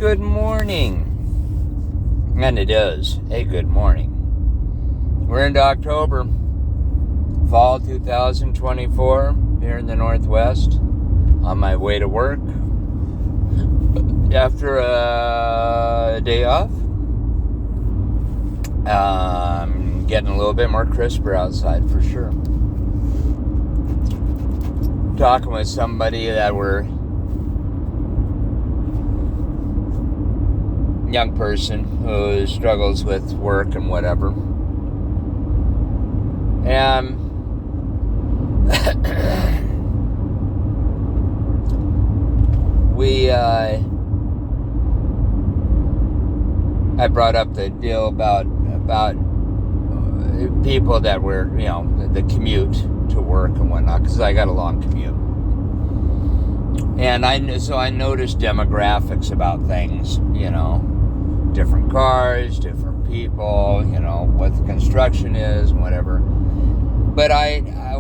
good morning. And it is a good morning. We're into October, fall 2024, here in the Northwest, on my way to work. After a day off, getting a little bit more crisper outside for sure. Talking with somebody that were young person who struggles with work and whatever. And I brought up the deal about people that were, the commute to work and whatnot, because I got a long commute. And I noticed demographics about things, different cars, different people, what the construction is and whatever. But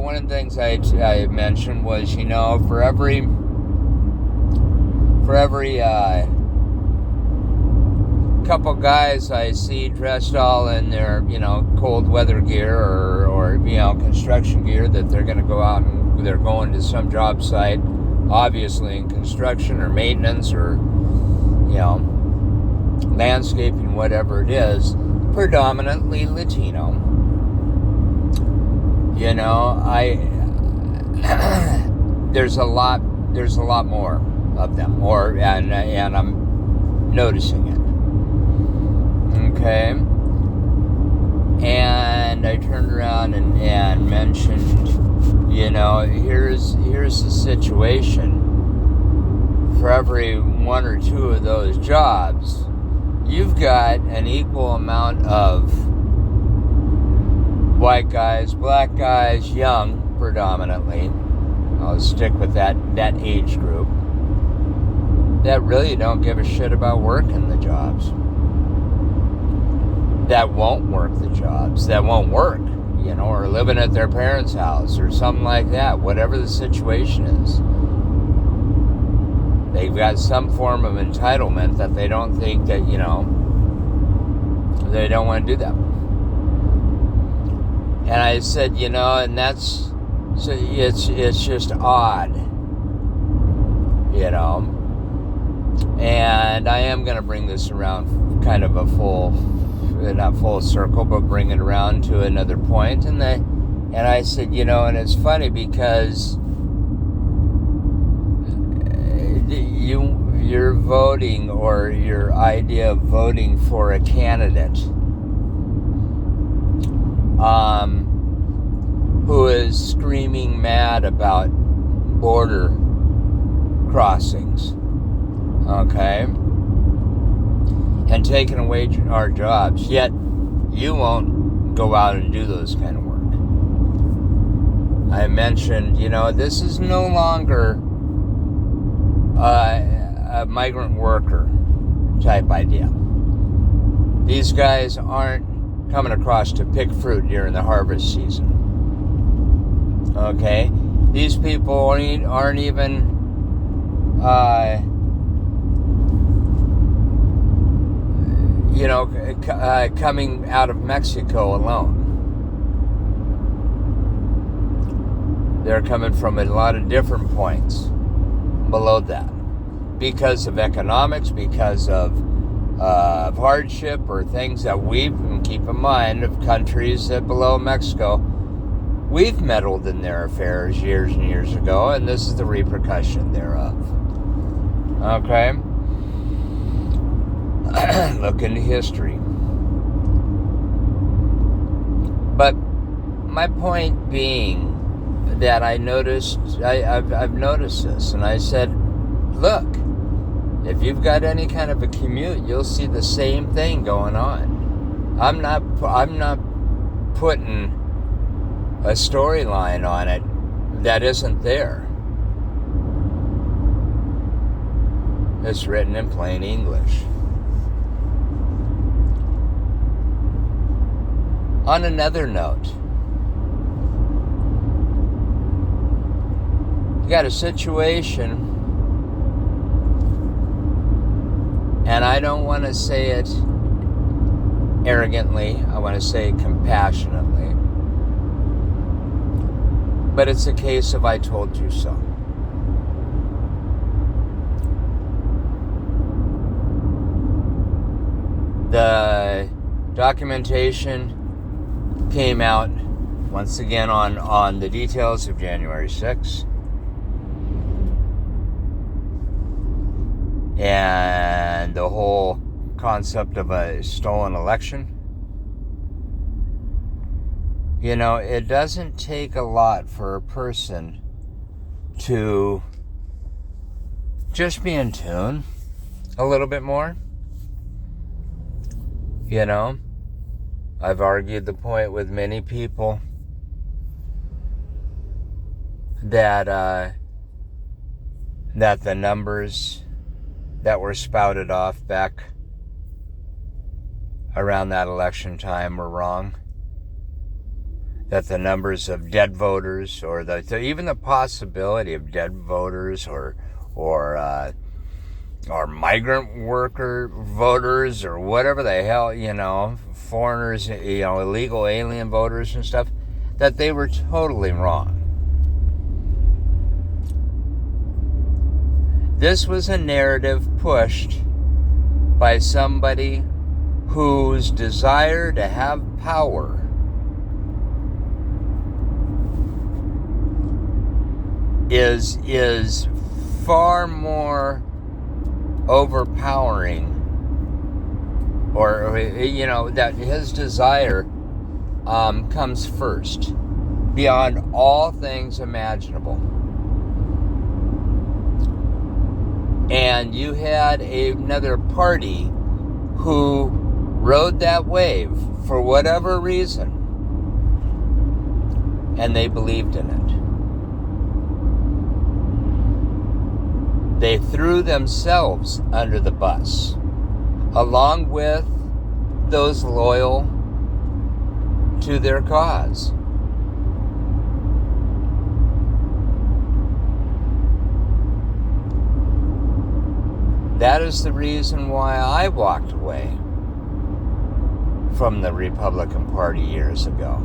one of the things I mentioned was, for every couple guys I see dressed all in their, cold weather gear or construction gear, that they're going to go out and they're going to some job site, obviously in construction or maintenance or, landscaping, whatever it is, predominantly Latino. There's a lot more of them, and I'm noticing it. Okay. And I turned around and mentioned, here's the situation. For every one or two of those jobs, you've got an equal amount of white guys, black guys, young predominantly. I'll stick with that age group, that really don't give a shit about working the jobs. That won't work the jobs, that won't work, or living at their parents' house or something like that, whatever the situation is. They've got some form of entitlement that they don't think that, they don't want to do that. And I said, and that's, so it's just odd, and I am going to bring this around kind of not full circle, but bring it around to another point. And I said, and it's funny because you're voting, or your idea of voting for a candidate who is screaming mad about border crossings, okay, and taking away our jobs, yet you won't go out and do those kind of work. I mentioned, this is no longer a migrant worker type idea. These guys aren't coming across to pick fruit during the harvest season. Okay? These people aren't even coming out of Mexico alone. They're coming from a lot of different points below that, because of economics, because of hardship, or things that keep in mind, of countries that below Mexico, we've meddled in their affairs years and years ago, and this is the repercussion thereof. Okay? Look into history. But my point being that I've noticed this, and I said, look, if you've got any kind of a commute, you'll see the same thing going on. I'm not putting a storyline on it that isn't there. It's written in plain English. On another note, you got a situation, and And I don't want to say it arrogantly. I want to say it compassionately. But it's a case of I told you so. The documentation came out once again on the details of January 6th. And the whole concept of a stolen election. You know, it doesn't take a lot for a person to just be in tune a little bit more. You know, I've argued the point with many people that the numbers that were spouted off back around that election time were wrong. That the numbers of dead voters, or even the possibility of dead voters, or migrant worker voters, or whatever the hell, you know, foreigners, you know, illegal alien voters and stuff, that they were totally wrong. This was a narrative pushed by somebody whose desire to have power is far more overpowering, or you know, that his desire comes first beyond all things imaginable. And you had another party who rode that wave for whatever reason, and they believed in it. They threw themselves under the bus, along with those loyal to their cause. That is the reason why I walked away from the Republican Party years ago.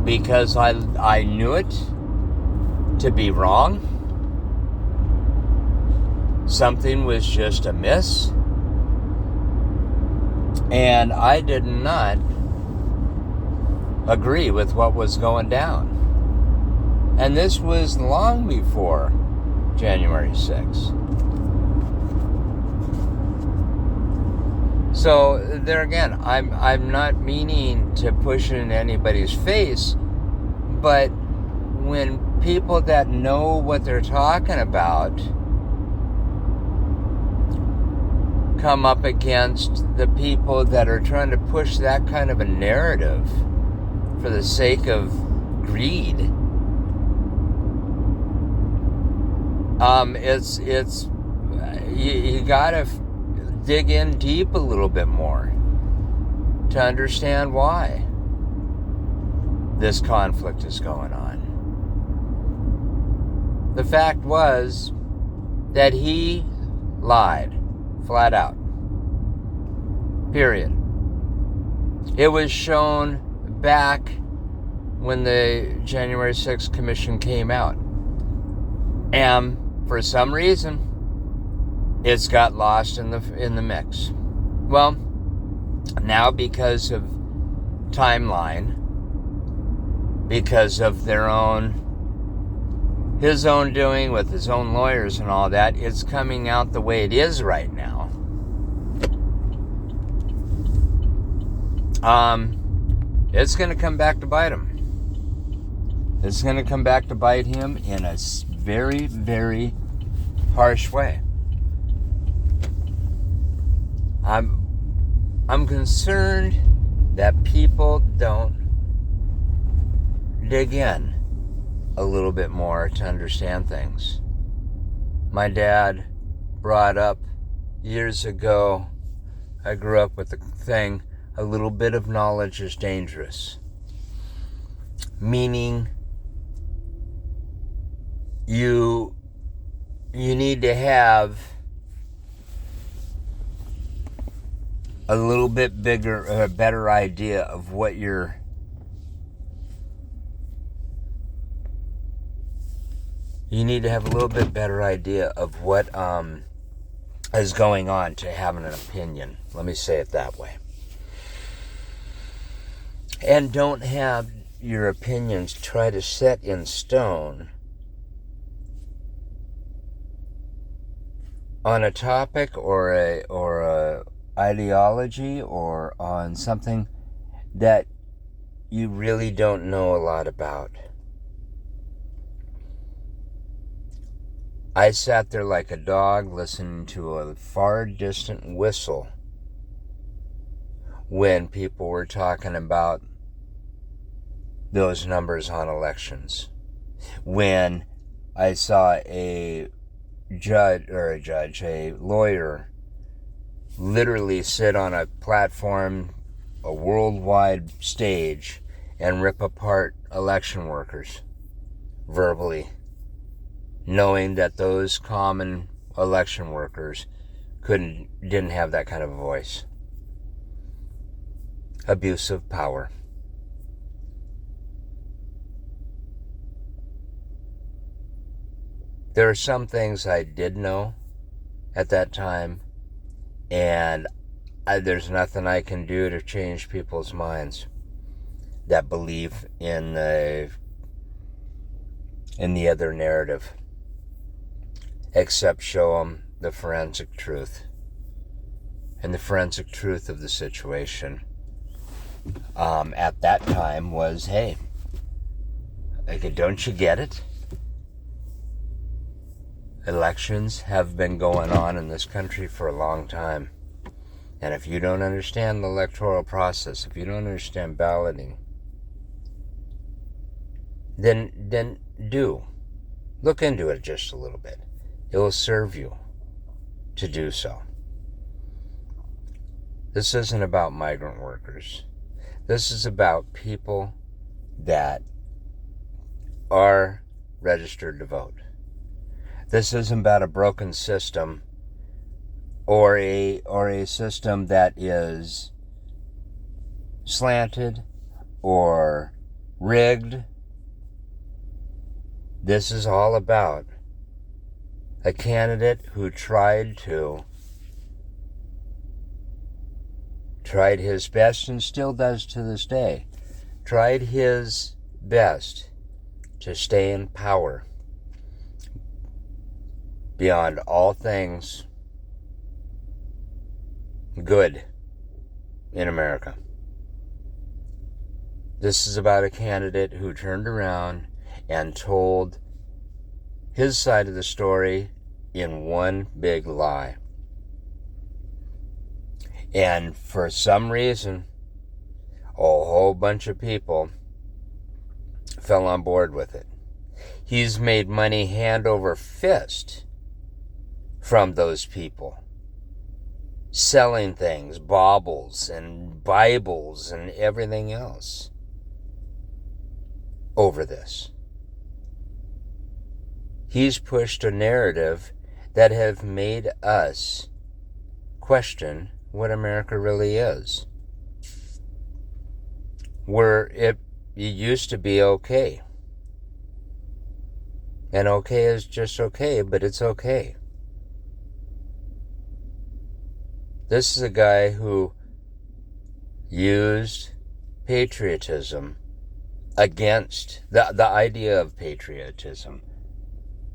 Because I knew it to be wrong. Something was just amiss. And I did not agree with what was going down. And this was long before January 6th. So there again, I'm not meaning to push it in anybody's face, but when people that know what they're talking about come up against the people that are trying to push that kind of a narrative for the sake of greed, you gotta dig in deep a little bit more to understand why this conflict is going on. The fact was that he lied flat out. Period. It was shown back when the January 6th Commission came out. And for some reason, it's got lost in the mix. Well, now because of timeline, because of his own doing with his own lawyers and all that, it's coming out the way it is right now. It's going to come back to bite him. It's going to come back to bite him in a very, very harsh way. I'm concerned that people don't dig in a little bit more to understand things. My dad brought up years ago, I grew up with the thing, a little bit of knowledge is dangerous. Meaning you need to have a little bit bigger, a better idea of what you need to have a little bit better idea of what is going on to having an opinion. Let me say it that way. And don't have your opinions try to set in stone on a topic or a ideology or on something that you really don't know a lot about. I sat there like a dog listening to a far distant whistle when people were talking about those numbers on elections. When I saw a lawyer, literally sit on a platform, a worldwide stage, and rip apart election workers verbally, knowing that those common election workers didn't have that kind of a voice. Abuse of power. There are some things I did know at that time, and there's nothing I can do to change people's minds that believe in the other narrative, except show them the forensic truth. And the forensic truth of the situation at that time was, hey, don't you get it? Elections have been going on in this country for a long time. And if you don't understand the electoral process, if you don't understand balloting, then do. Look into it just a little bit. It will serve you to do so. This isn't about migrant workers. This is about people that are registered to vote. This isn't about a broken system or a system that is slanted or rigged. This is all about a candidate who tried his best and still does to this day, tried his best to stay in power beyond all things good in America. This is about a candidate who turned around and told his side of the story in one big lie. And for some reason, a whole bunch of people fell on board with it. He's made money hand over fist from those people, selling things, baubles and Bibles and everything else over this. He's pushed a narrative that have made us question what America really is. Where it used to be okay. And okay is just okay, but it's okay. This is a guy who used patriotism against the idea of patriotism,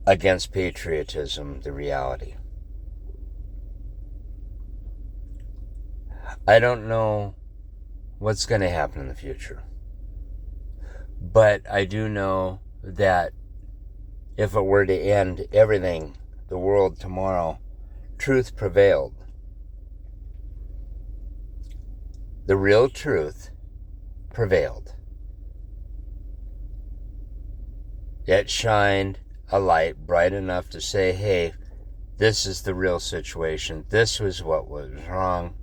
against patriotism, the reality. I don't know what's going to happen in the future, but I do know that if it were to end everything, the world tomorrow, truth prevailed. The real truth prevailed. It shined a light bright enough to say, hey, this is the real situation. This was what was wrong.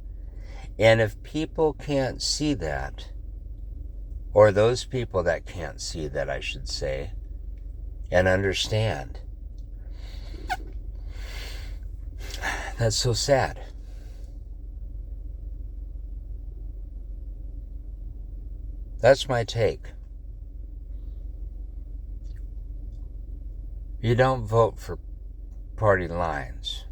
And if people can't see that, or those people that can't see that, I should say, and understand, that's so sad. That's my take. You don't vote for party lines.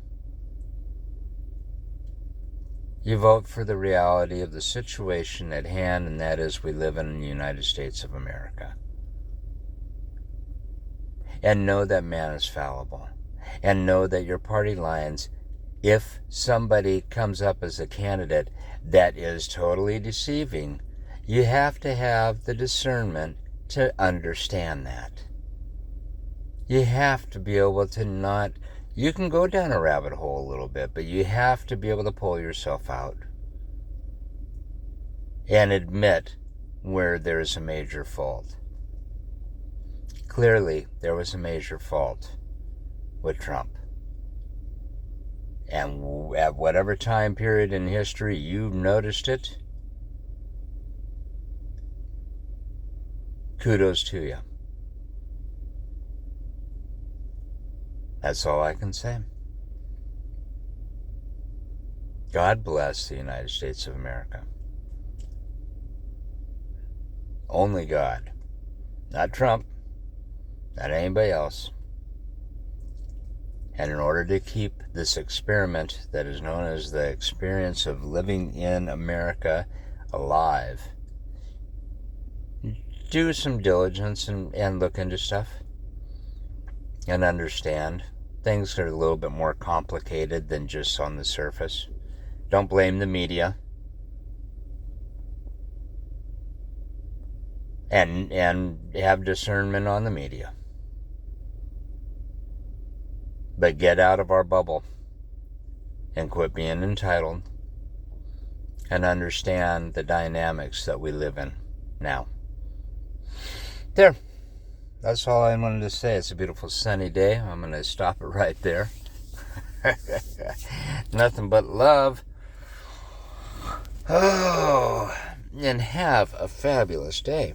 You vote for the reality of the situation at hand, and that is we live in the United States of America. And know that man is fallible. And know that your party lines, if somebody comes up as a candidate that is totally deceiving, you have to have the discernment to understand that. You have to be able to not... You can go down a rabbit hole a little bit, but you have to be able to pull yourself out and admit where there is a major fault. Clearly, there was a major fault with Trump. And at whatever time period in history you noticed it, kudos to you. That's all I can say. God bless the United States of America. Only God. Not Trump. Not anybody else. And in order to keep this experiment that is known as the experience of living in America alive, do some diligence and look into stuff. And understand things are a little bit more complicated than just on the surface. Don't blame the media. And have discernment on the media. But get out of our bubble and quit being entitled and understand the dynamics that we live in now. There. That's all I wanted to say. It's a beautiful sunny day. I'm going to stop it right there. Nothing but love. Oh, and have a fabulous day.